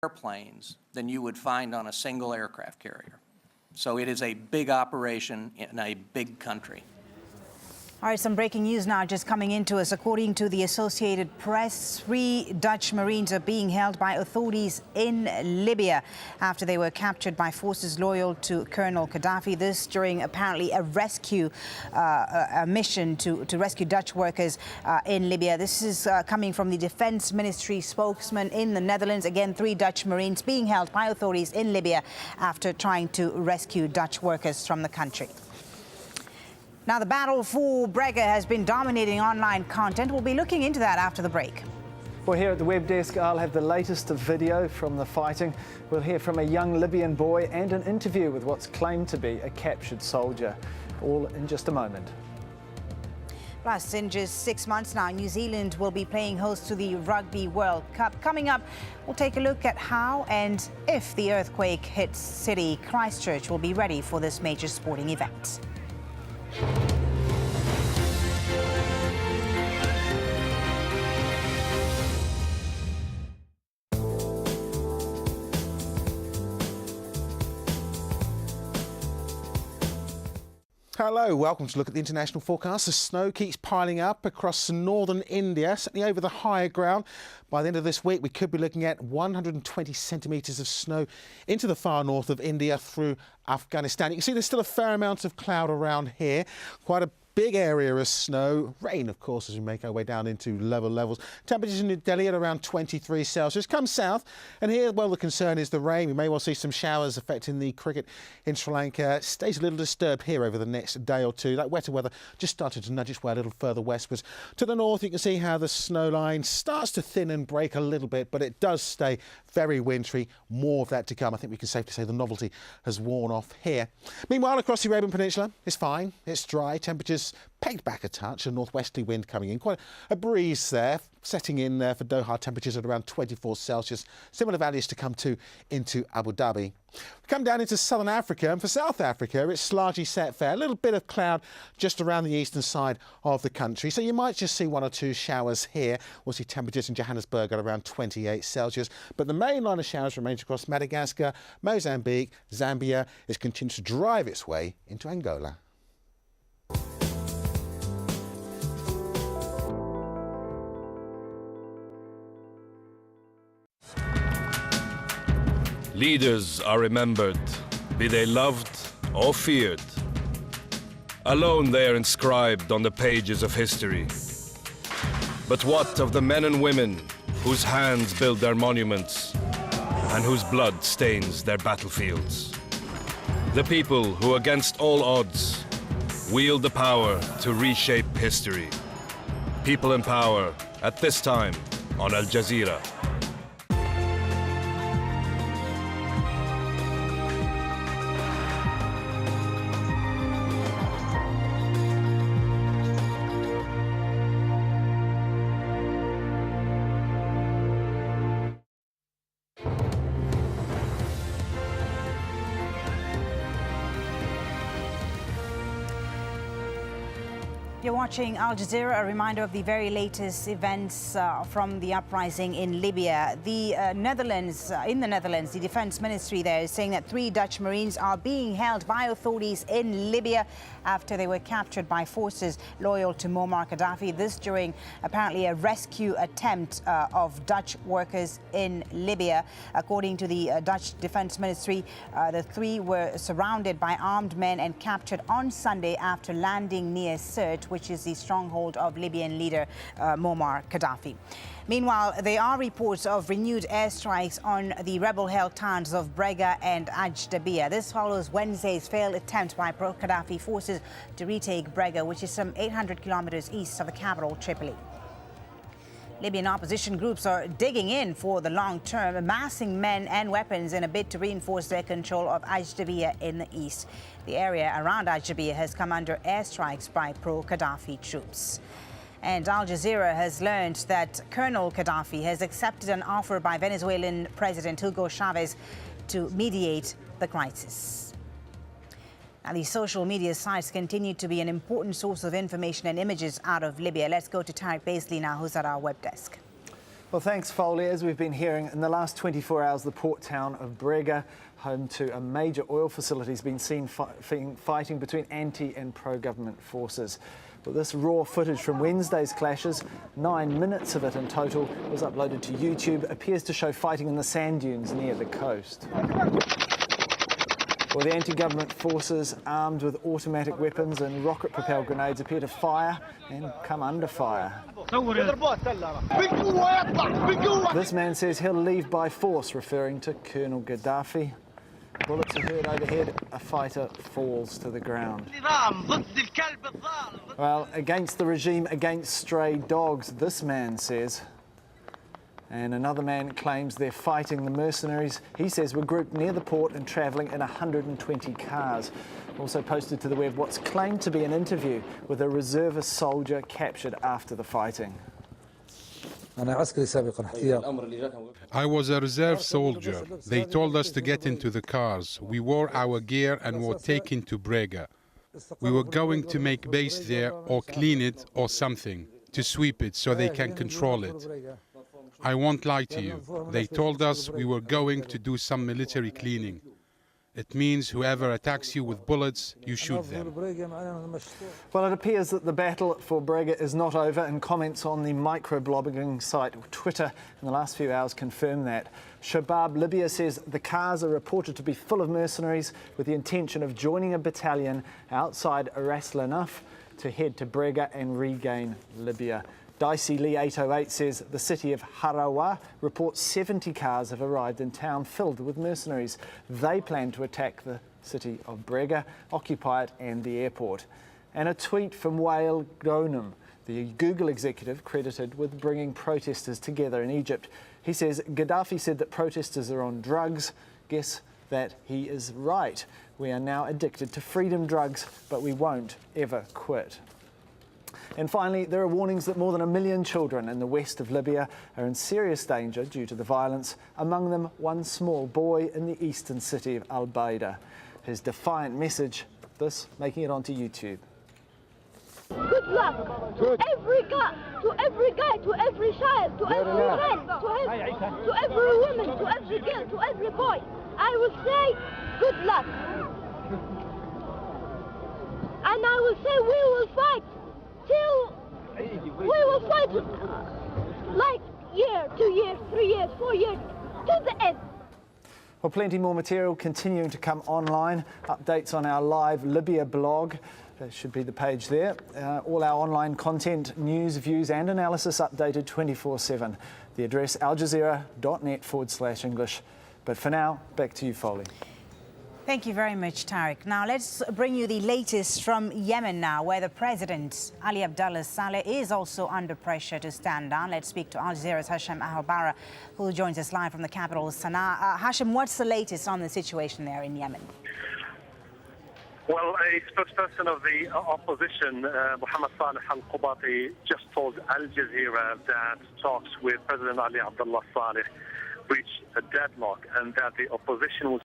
airplanes than you would find on a single aircraft carrier. So it is a big operation in a big country. All right, some breaking news now just coming into us. According to the Associated Press, 3 Dutch Marines are being held by authorities in Libya after they were captured by forces loyal to Colonel Gaddafi. This during apparently a rescue a mission to rescue Dutch workers in Libya. This is coming from the Defense Ministry spokesman in the Netherlands. Again, 3 Dutch Marines being held by authorities in Libya after trying to rescue Dutch workers from the country. Now, the battle for Brega has been dominating online content. We'll be looking into that after the break. Well, here at the web desk, I'll have the latest video from the fighting. We'll hear from a young Libyan boy and an interview with what's claimed to be a captured soldier. All in just a moment. Plus, in just 6 months now, New Zealand will be playing host to the Rugby World Cup. Coming up, we'll take a look at how and if the earthquake hits City Christchurch will be ready for this major sporting event. Hello, welcome to look at the international forecast. The snow keeps piling up across northern India, certainly over the higher ground. By the end of this week, we could be looking at 120 centimetres of snow into the far north of India through Afghanistan. You can see there's still a fair amount of cloud around here, quite a big area of snow. Rain, of course, as we make our way down into lower levels. Temperatures in New Delhi at around 23 Celsius. Come south, and here, well, the concern is the rain. We may well see some showers affecting the cricket in Sri Lanka. Stays a little disturbed here over the next day or two. That wetter weather just started to nudge its way a little further westwards. To the north, you can see how the snow line starts to thin and break a little bit, but it does stay very wintry. More of that to come. I think we can safely say the novelty has worn off here. Meanwhile, across the Arabian Peninsula, it's fine. It's dry. Temperatures pegged back a touch, a northwesterly wind coming in. Quite a breeze there, setting in there for Doha. Temperatures at around 24 Celsius. Similar values to come to into Abu Dhabi. We come down into southern Africa, and for South Africa, it's largely set fair. A little bit of cloud just around the eastern side of the country, so you might just see 1 or 2 showers here. We'll see temperatures in Johannesburg at around 28 Celsius, but the main line of showers remains across Madagascar, Mozambique, Zambia. It continues to drive its way into Angola. Leaders are remembered, be they loved or feared. Alone they are inscribed on the pages of history. But what of the men and women whose hands build their monuments and whose blood stains their battlefields? The people who, against all odds, wield the power to reshape history. People in power at this time on AlJazeera. You're watching Al Jazeera, a reminder of the very latest events from the uprising in Libya. The Netherlands, the Defense Ministry there is saying that 3 Dutch Marines are being held by authorities in Libya after they were captured by forces loyal to Muammar Gaddafi. This during apparently a rescue attempt of Dutch workers in Libya. According to the Dutch Defense Ministry, the 3 were surrounded by armed men and captured on Sunday after landing near Sirte, which is the stronghold of Libyan leader Muammar Gaddafi. Meanwhile, there are reports of renewed airstrikes on the rebel-held towns of Brega and AlJazeera. This follows Wednesday's failed attempt by pro-Gaddafi forces to retake Brega, which is some 800 kilometers east of the capital, Tripoli. Libyan opposition groups are digging in for the long term, amassing men and weapons in a bid to reinforce their control of AlJazeera in the east. The area around AlJazeera has come under airstrikes by pro-Gaddafi troops. And Al Jazeera has learned that Colonel Gaddafi has accepted an offer by Venezuelan President Hugo Chavez to mediate the crisis. Now, these social media sites continue to be an important source of information and images out of Libya. Let's go to Tarek Baisley now, who's at our web desk. Well, thanks, Foley. As we've been hearing, in the last 24 hours, the port town of Brega, home to a major oil facility, has been seen fighting between anti and pro-government forces. Well, this raw footage from Wednesday's clashes, 9 minutes of it in total, was uploaded to YouTube, appears to show fighting in the sand dunes near the coast. Well, the anti-government forces, armed with automatic weapons and rocket-propelled grenades, appear to fire and come under fire. This man says he'll leave by force, referring to Colonel Gaddafi. Bullets are heard overhead. A fighter falls to the ground. Well, against the regime, against stray dogs, this man says. And another man claims they're fighting the mercenaries. He says were grouped near the port and travelling in 120 cars. Also posted to the web what's claimed to be an interview with a reservist soldier captured after the fighting. I was a reserve soldier. They told us to get into the cars. We wore our gear and were taken to Brega. We were going to make base there or clean it or something, to sweep it so they can control it. I won't lie to you. They told us we were going to do some military cleaning. It means whoever attacks you with bullets, you shoot them. Well, it appears that the battle for Brega is not over, and comments on the microblogging site Twitter in the last few hours confirm that. Shabab Libya says the cars are reported to be full of mercenaries with the intention of joining a battalion outside Ras Lanaf to head to Brega and regain Libya. Dicey Lee 808 says the city of Harawa reports 70 cars have arrived in town filled with mercenaries. They plan to attack the city of Brega, occupy it and the airport. And a tweet from Wael Ghonim, the Google executive credited with bringing protesters together in Egypt. He says Gaddafi said that protesters are on drugs. Guess that he is right. We are now addicted to freedom drugs, but we won't ever quit. And finally, there are warnings that more than 1 million children in the west of Libya are in serious danger due to the violence, among them one small boy in the eastern city of Al-Baida. His defiant message, this making it onto YouTube. Good luck to every guy, to every child, to every man, to every woman, to every girl, to every boy. I will say good luck. And I will say we will fight. We will fight like year, 2 years, 3 years, 4 years, to the end. Well, plenty more material continuing to come online. Updates on our live Libya blog. That should be the page there. All our online content, news, views and analysis updated 24/7. The address aljazeera.net/English. But for now, back to you, Foley. Thank you very much, Tariq. Now let's bring you the latest from Yemen now, where the President, Ali Abdullah Saleh, is also under pressure to stand down. Let's speak to AlJazeera's Hashim Ahobara, who joins us live from the capital, Sana'a. Hashim, what's the latest on the situation there in Yemen? Well, a spokesperson of the opposition, Mohammed Saleh al-Qubati, just told AlJazeera that talks with President Ali Abdullah Saleh reached a deadlock and that the opposition was